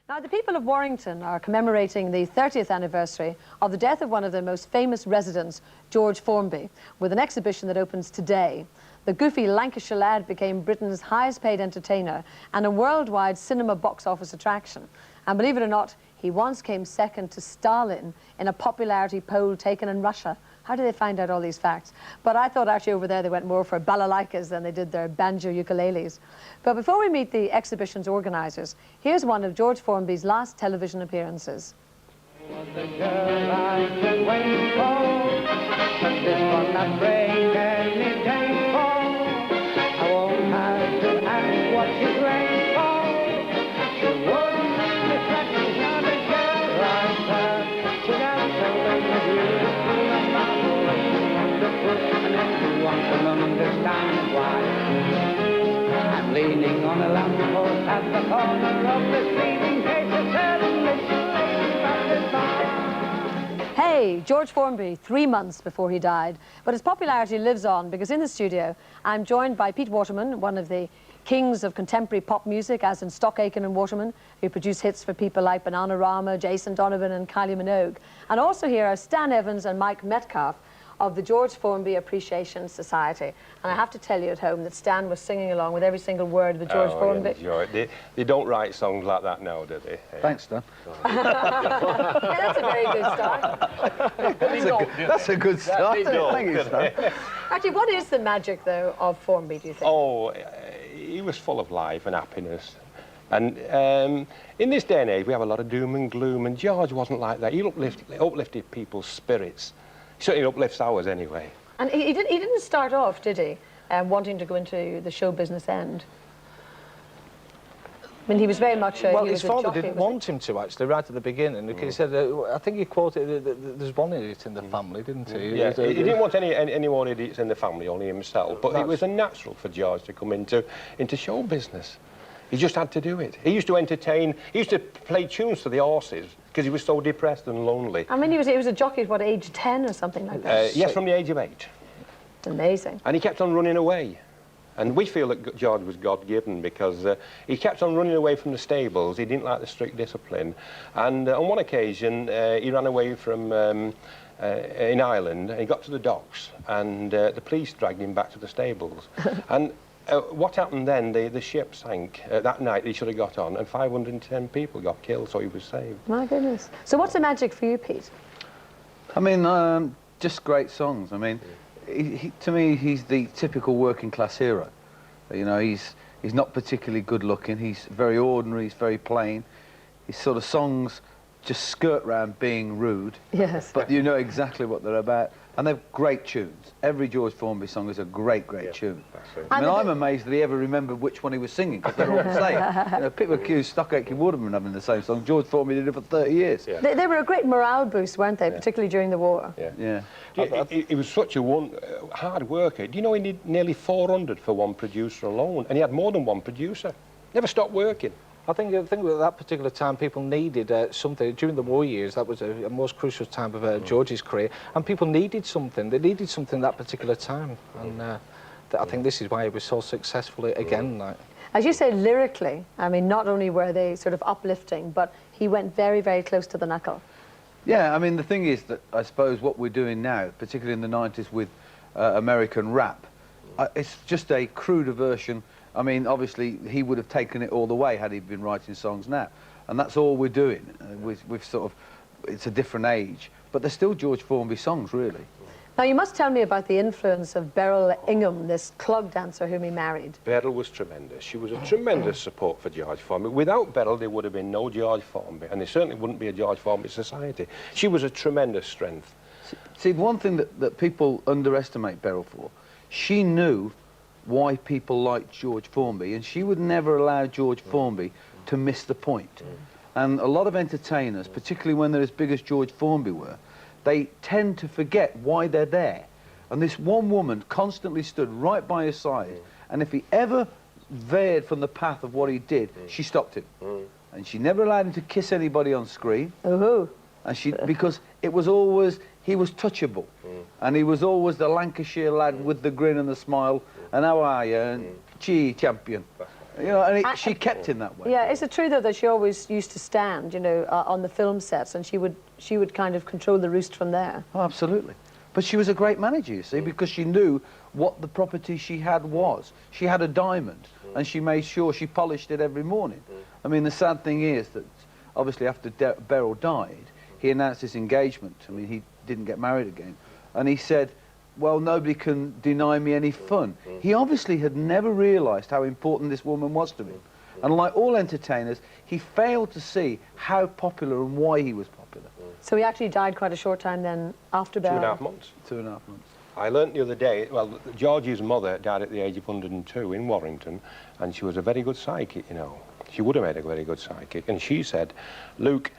Now, the people of Warrington are commemorating the 30th anniversary of the death of one of their most famous residents, George Formby, with an exhibition that opens today. The goofy Lancashire lad became Britain's highest-paid entertainer and a worldwide cinema box office attraction. And believe it or not, he once came second to Stalin in a popularity poll taken in Russia. How do they find out all these facts? But I thought actually over there they went more for balalaikas than they did their banjo ukuleles. But before we meet the exhibition's organisers, here's one of George Formby's last television appearances. I'm leaning on a lamppost at the corner of the street in case a certain little lady passes by. Hey, George Formby, 3 months before he died. But his popularity lives on because in the studio I'm joined by Pete Waterman, one of the kings of contemporary pop music, as in Stock Aitken and Waterman, who produced hits for people like Bananarama, Jason Donovan and Kylie Minogue. And also here are Stan Evans and Mike Metcalfe of the George Formby Appreciation Society. And I have to tell you at home that Stan was singing along with every single word of the George Formby. Yeah, they don't write songs like that now, do they? Thanks, Stan. Yeah, that's a very good start. That's a good start. Thank you, Stan. Actually, what is the magic, though, of Formby, do you think? Oh, he was full of life and happiness. And in this day and age, we have a lot of doom and gloom, and George wasn't like that. He uplifted people's spirits. He certainly uplifts ours anyway. And he didn't start off, did he, wanting to go into the show business end? I mean, he was very much well, his father didn't want him to, actually, right at the beginning. He said, I think he quoted, there's one idiot in the family, didn't he? Yeah, he didn't want any more idiots in the family, only himself. But it was a natural for George to come into show business. He just had to do it. He used to entertain, he used to play tunes for the horses because he was so depressed and lonely. I mean, he was a jockey at, what, age 10 or something like that? Yes, from the age of 8. It's amazing. And he kept on running away. And we feel that George was God-given because he kept on running away from the stables. He didn't like the strict discipline. And on one occasion, he ran away from in Ireland, and he got to the docks, and the police dragged him back to the stables. And what happened then, the ship sank that night. He should have got on, and 510 people got killed, so he was saved. My goodness. So what's the magic for you, Pete? I mean, just great songs. I mean, to me, he's the typical working class hero. You know, he's not particularly good looking. He's very ordinary. He's very plain. His sort of songs just skirt round being rude. Yes. But you know exactly what they're about. And they're great tunes. Every George Formby song is a great tune. I mean, I'm amazed that he ever remembered which one he was singing, because they're all the same. You know, people accuse Stock Aitken Waterman of having the same song. George Formby did it for 30 years. Yeah. They were a great morale boost, weren't they, particularly during the war? Yeah. He was such a hard worker. Do you know he needed nearly 400 for one producer alone? And he had more than one producer. Never stopped working. I think at that particular time people needed something. During the war years, that was a most crucial time of George's career, and people needed something. They needed something that particular time, and I think this is why he was so successful again. Like. As you say, lyrically, I mean, not only were they sort of uplifting, but he went very, very close to the knuckle. Yeah, I mean, the thing is that I suppose what we're doing now, particularly in the 90s with American rap, it's just a cruder version. I mean, obviously, he would have taken it all the way had he been writing songs now. And that's all we're doing. We've sort of, it's a different age. But they're still George Formby songs, really. Now, you must tell me about the influence of Beryl Ingham, this clog dancer whom he married. Beryl was tremendous. She was a tremendous support for George Formby. Without Beryl, there would have been no George Formby, and there certainly wouldn't be a George Formby society. She was a tremendous strength. See, one thing that people underestimate Beryl for, she knew why people liked George Formby, and she would never allow George Formby to miss the point. And a lot of entertainers, particularly when they're as big as George Formby were, they tend to forget why they're there. And this one woman constantly stood right by his side, and if he ever veered from the path of what he did, she stopped him. And she never allowed him to kiss anybody on screen. And because it was always, he was touchable. And he was always the Lancashire lad with the grin and the smile, and how are you, and gee, champion. You know, and she kept him that way. Yeah, is it true though that she always used to stand, you know, on the film sets, and she would kind of control the roost from there? Oh, absolutely. But she was a great manager, you see, because she knew what the property she had was. She had a diamond, and she made sure she polished it every morning. I mean, the sad thing is that obviously after Beryl died, he announced his engagement. I mean, he didn't get married again, and he said, well, nobody can deny me any fun. He obviously had never realised how important this woman was to him. And like all entertainers, he failed to see how popular and why he was popular. So he actually died quite a short time then after Beryl? 2.5 months. 2.5 months. I learnt the other day, well, George's mother died at the age of 102 in Warrington, and she was a very good psychic, you know. She would have made a very good psychic. And she said, Luke,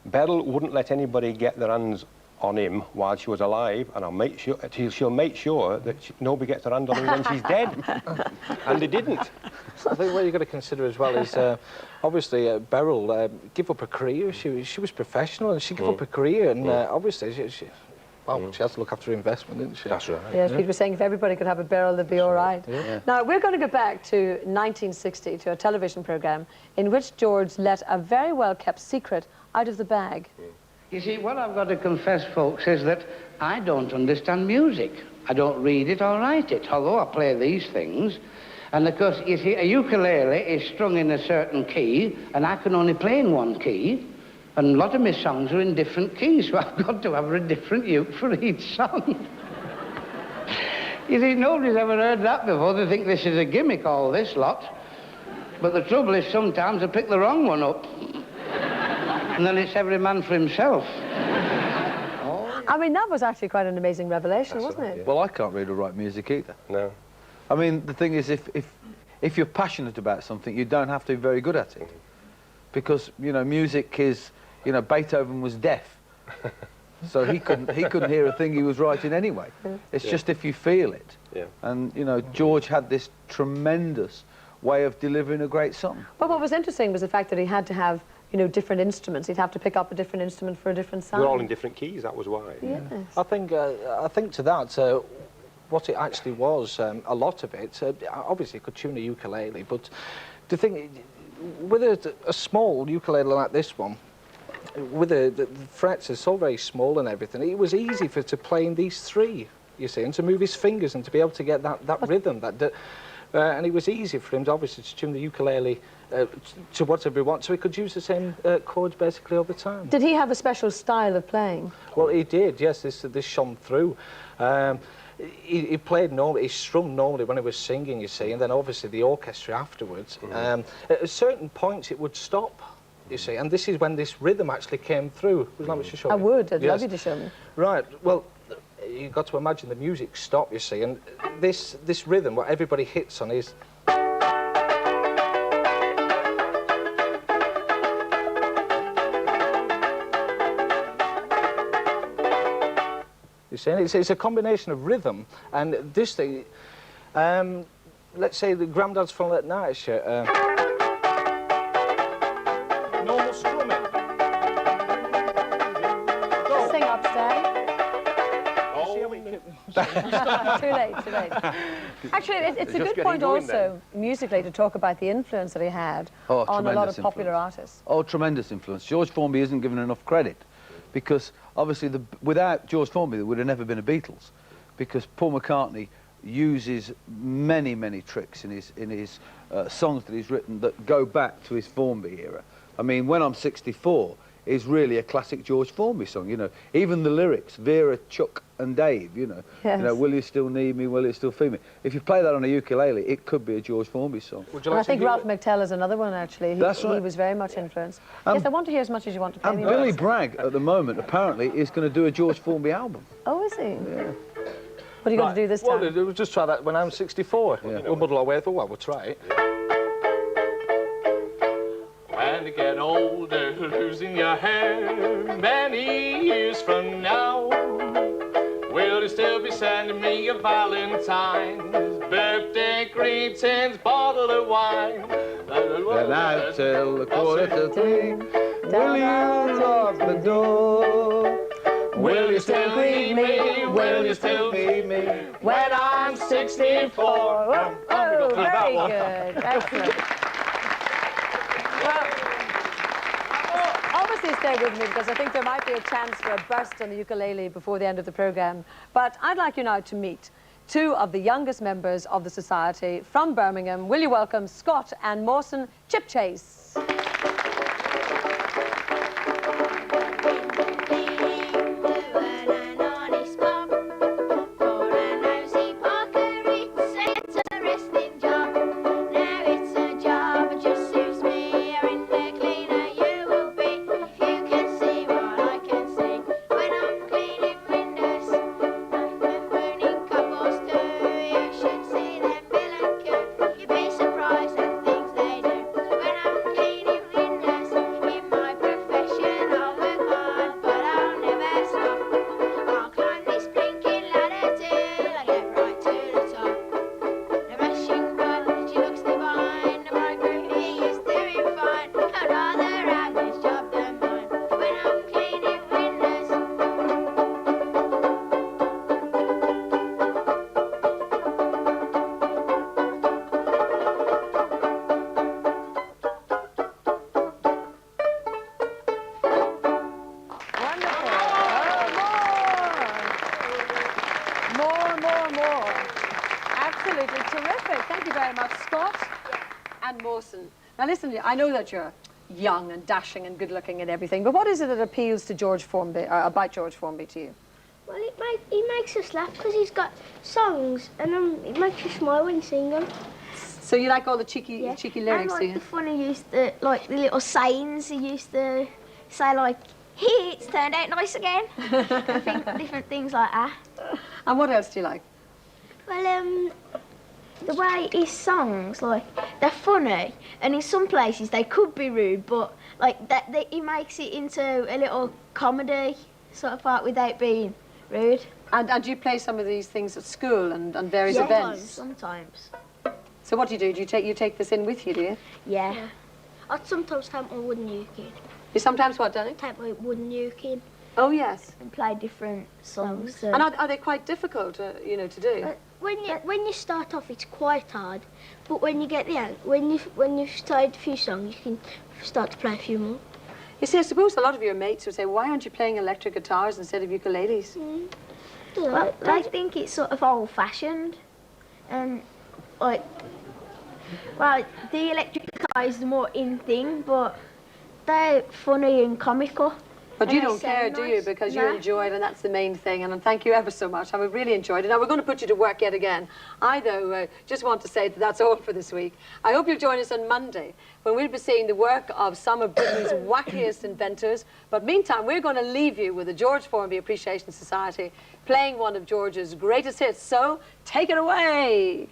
Beryl wouldn't let anybody get their hands on him while she was alive, and I'll make sure she'll make sure that nobody gets their hand on him when she's dead. And they didn't. I think what you've got to consider as well is obviously Beryl gave up her career. She was professional, and she gave up her career, and obviously she has to look after her investment, didn't she? That's right. Yes, Peter was saying if everybody could have a Beryl, they'd be all right. Yeah. Now, we're going to go back to 1960, to a television programme in which George let a very well-kept secret out of the bag. You see, what I've got to confess, folks, is that I don't understand music. I don't read it or write it, although I play these things. And of course, you see, a ukulele is strung in a certain key, and I can only play in one key. And a lot of my songs are in different keys, so I've got to have a different uke for each song. You see, nobody's ever heard that before. They think this is a gimmick, all this lot. But the trouble is sometimes I pick the wrong one up. And then it's every man for himself. I mean, that was actually quite an amazing revelation, That's wasn't right, it? yeah. Well, I can't read or write music either. No. I mean, the thing is, if you're passionate about something, you don't have to be very good at it. Because, you know, music is, you know, Beethoven was deaf. So he couldn't hear a thing he was writing anyway. It's just if you feel it. Yeah. And, you know, George had this tremendous way of delivering a great song. Well, what was interesting was the fact that he had to have, you know, different instruments. He'd have to pick up a different instrument for a different sound. We're all in different keys, that was why. Yes. I think to that, what it actually was, a lot of it, obviously you could tune a ukulele, but the thing, with a small ukulele like this one, with the frets are so very small and everything, it was easy for to play in these three, you see, and to move his fingers and to be able to get that rhythm, and it was easy for him to obviously to tune the ukulele to whatever he wants, so he could use the same chords basically all the time. Did he have a special style of playing? Well, he did, yes, this shone through. He played normally, he strummed normally when he was singing, you see, and then obviously the orchestra afterwards. At certain points it would stop, you see, and this is when this rhythm actually came through. Would you like me to show you? I would, I'd Yes. love you to show me. Right, well, you've got to imagine the music stop, you see, and this rhythm, what everybody hits on is... You see, it's a combination of rhythm, and this thing, let's say the Grandad's from that night shirt, normal strumming. Go. Sing upstairs. Too late. Actually, it's a Just good point getting going also, musically, to talk about the influence that he had Oh, on a lot of tremendous popular influence. artists. Oh, tremendous influence. George Formby isn't given enough credit because obviously without George Formby there would have never been a Beatles, because Paul McCartney uses many tricks in his songs that he's written that go back to his Formby era. I mean, When I'm 64 is really a classic George Formby song, you know. Even the lyrics, Vera, Chuck and Dave, you know. Yes. You know, will you still need me, will you still feel me? If you play that on a ukulele, it could be a George Formby song. Would you And like I think to hear Ralph it? McTell is another one, actually. That's He right. was very much influenced. Yes, I want to hear as much as you want to play And me. Billy Bragg, at the moment, apparently, is going to do a George Formby album. Oh, is he? Yeah. What are you going to do this time? Well, we'll just try that when I'm 64. Yeah. We'll muddle our way through. Well, we'll try it. When you get older, losing your hair, many years from now, will you still be sending me a Valentine's, birthday greetings, bottle of wine? Then out till the 2:45, will you lock the door? Will you still greet me? Will you still feed me when I'm 64? Oh, that very one. good. Excellent. Please do stay with me because I think there might be a chance for a burst on the ukulele before the end of the programme. But I'd like you now to meet two of the youngest members of the society from Birmingham. Will you welcome Scott and Mawson Chipchase? Absolutely terrific. Thank you very much, Scott and Mawson. Now listen, I know that you're young and dashing and good-looking and everything, but what is it that appeals to George Formby, about George Formby to you? Well, he makes us laugh because he's got songs and it makes you smile when you sing them. So you like all the cheeky lyrics, and, like, do you? the fun he used to, like the little sayings he used to say, like, "Hey, it's turned out nice again." I think different things like that. And what else do you like? Well, the way his songs, like, they're funny, and in some places they could be rude, but like he makes it into a little comedy sort of part without being rude. And do you play some of these things at school and various events? Sometimes. So what do? You take this in with you, do you? Yeah. I'd sometimes take my wooden uke in. You sometimes what, Danny? Take my wooden uke in Oh yes. and play different songs. And are they quite difficult, you know, to do? When you start off, it's quite hard, but when you get there, when you've started a few songs, you can start to play a few more. You see, I suppose a lot of your mates would say, why aren't you playing electric guitars instead of ukuleles? Well, they think it's sort of old-fashioned, and like, well, the electric guitar is the more in thing, but they're funny and comical. But and you they don't care, sound do you? nice. Because you No. enjoy it, and that's the main thing. And thank you ever so much. I really enjoyed it. Now, we're going to put you to work yet again. I, though, just want to say that that's all for this week. I hope you'll join us on Monday, when we'll be seeing the work of some of Britain's wackiest inventors. But meantime, we're going to leave you with the George Formby Appreciation Society playing one of George's greatest hits. So, take it away.